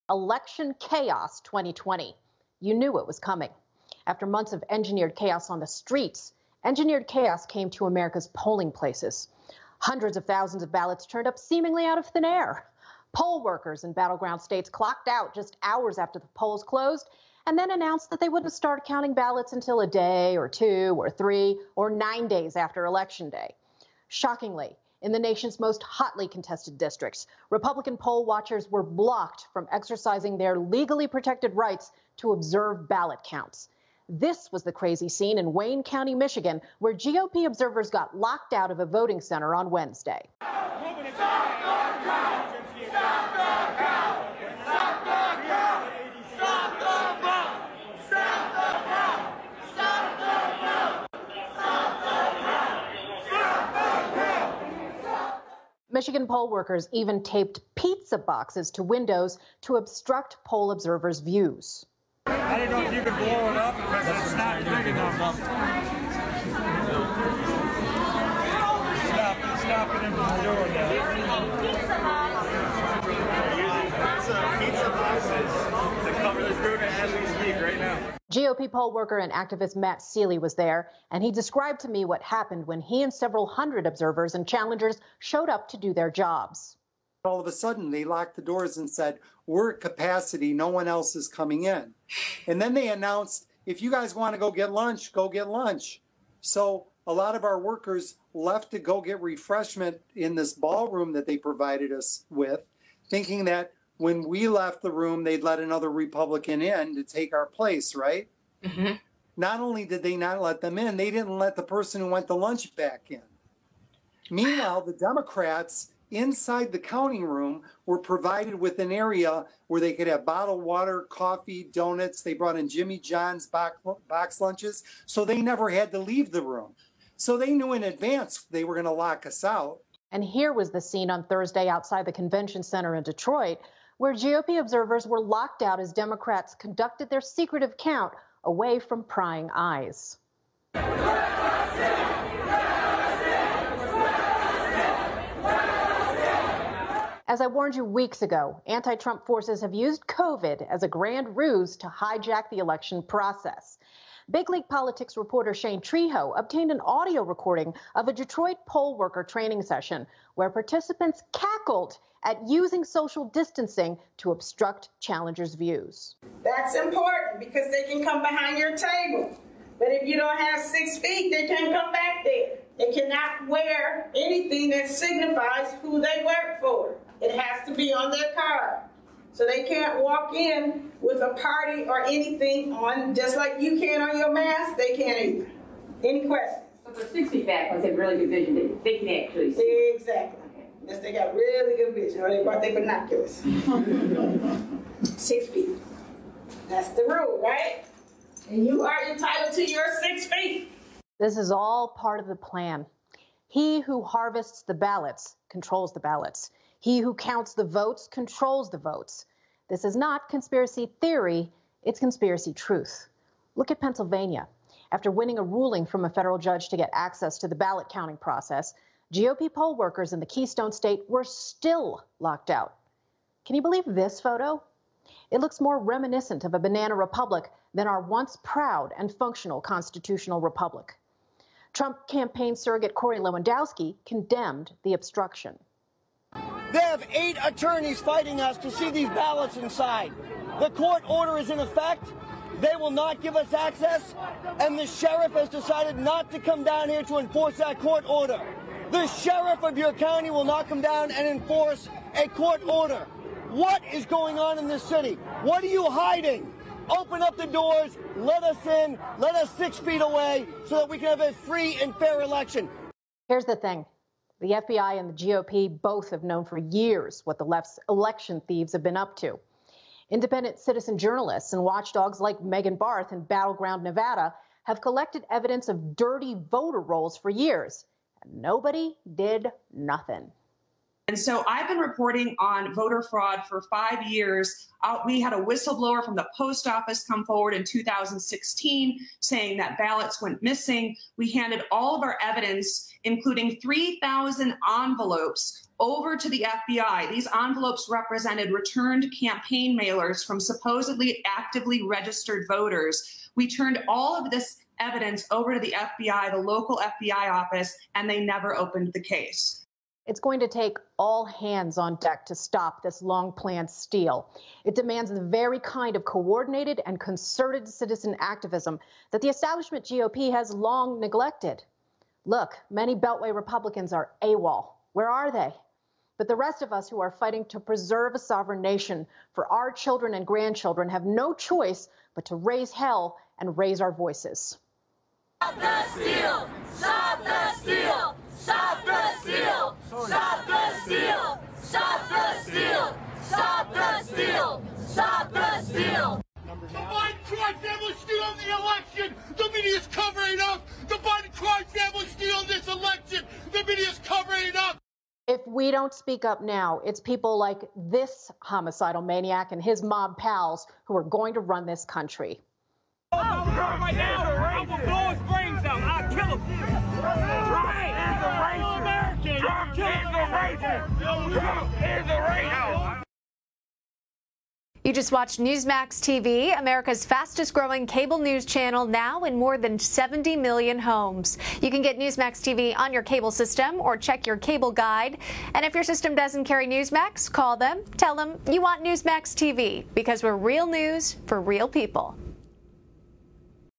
Election chaos 2020. You knew it was coming. After months of engineered chaos on the streets, engineered chaos came to America's polling places. Hundreds of thousands of ballots turned up seemingly out of thin air. Poll workers in battleground states clocked out just hours after the polls closed and then announced that they wouldn't start counting ballots until a day or 2 or 3 or 9 days after Election Day. Shockingly, in the nation's most hotly contested districts, Republican poll watchers were blocked from exercising their legally protected rights to observe ballot counts. This was the crazy scene in Wayne County, Michigan, where GOP observers got locked out of a voting center on Wednesday. Michigan poll workers even taped pizza boxes to windows to obstruct poll observers' views. I don't know if you can blow it up because it's not big enough. Stop it into the door now. Using pizza boxes to cover this room as we speak right now. GOP poll worker and activist Matt Seeley was there, and he described to me what happened when he and several hundred observers and challengers showed up to do their jobs. All of a sudden, they locked the doors and said, we're at capacity, no one else is coming in. And then they announced, if you guys want to go get lunch, go get lunch. So a lot of our workers left to go get refreshment in this ballroom that they provided us with, thinking that when we left the room, they'd let another Republican in to take our place, right? Mm-hmm. Not only did they not let them in, they didn't let the person who went to lunch back in. Meanwhile, the Democrats inside the counting room were provided with an area where they could have bottled water, coffee, donuts. They brought in Jimmy John's box lunches, so they never had to leave the room. So they knew in advance they were going to lock us out. And here was the scene on Thursday outside the convention center in Detroit, where GOP observers were locked out as Democrats conducted their secretive count away from prying eyes. As I warned you weeks ago, anti-Trump forces have used COVID as a grand ruse to hijack the election process. Big League Politics reporter Shane Trejo obtained an audio recording of a Detroit poll worker training session where participants cackled at using social distancing to obstruct challengers' views. That's important because they can come behind your table. But if you don't have 6 feet, they can't come back there. They cannot wear anything that signifies who they work for. It has to be on their card. So they can't walk in with a party or anything on, just like you can on your mask, they can't either. Any questions? So for 6 feet back, once they have really good vision, they can actually see. Exactly. Unless they got really good vision or they brought their binoculars. 6 feet. That's the rule, right? And you are entitled to your 6 feet. This is all part of the plan. He who harvests the ballots controls the ballots. He who counts the votes controls the votes. This is not conspiracy theory, it's conspiracy truth. Look at Pennsylvania. After winning a ruling from a federal judge to get access to the ballot counting process, GOP poll workers in the Keystone State were still locked out. Can you believe this photo? It looks more reminiscent of a banana republic than our once proud and functional constitutional republic. Trump campaign surrogate Corey Lewandowski condemned the obstruction. They have 8 attorneys fighting us to see these ballots inside. The court order is in effect. They will not give us access, and the sheriff has decided not to come down here to enforce that court order. The sheriff of your county will not come down and enforce a court order. What is going on in this city? What are you hiding? Open up the doors, let us in, let us 6 feet away so that we can have a free and fair election. Here's the thing. The FBI and the GOP both have known for years what the left's election thieves have been up to. Independent citizen journalists and watchdogs like Megan Barth in Battleground, Nevada, have collected evidence of dirty voter rolls for years, and nobody did nothing. And so I've been reporting on voter fraud for 5 years. We had a whistleblower from the post office come forward in 2016 saying that ballots went missing. We handed all of our evidence, including 3,000 envelopes, over to the FBI. These envelopes represented returned campaign mailers from supposedly actively registered voters. We turned all of this evidence over to the FBI, the local FBI office, and they never opened the case. It's going to take all hands on deck to stop this long-planned steal. It demands the very kind of coordinated and concerted citizen activism that the establishment GOP has long neglected. Look, many Beltway Republicans are AWOL. Where are they? But the rest of us who are fighting to preserve a sovereign nation for our children and grandchildren have no choice but to raise hell and raise our voices. Stop the steal! Stop the steal! Stop the steal! Stop the steal! Stop the steal! Stop the steal! Stop the steal! The Biden crime family steal the election! The media's covering up! The Biden crime family steal this election! The media's covering it up! If we don't speak up now, it's people like this homicidal maniac and his mob pals who are going to run this country. Right now, I'm gonna blow his brains out. I'll kill him. You just watched Newsmax TV, America's fastest growing cable news channel, now in more than 70 million homes. You can get Newsmax TV on your cable system or check your cable guide. And if your system doesn't carry Newsmax, call them, tell them you want Newsmax TV, because we're real news for real people.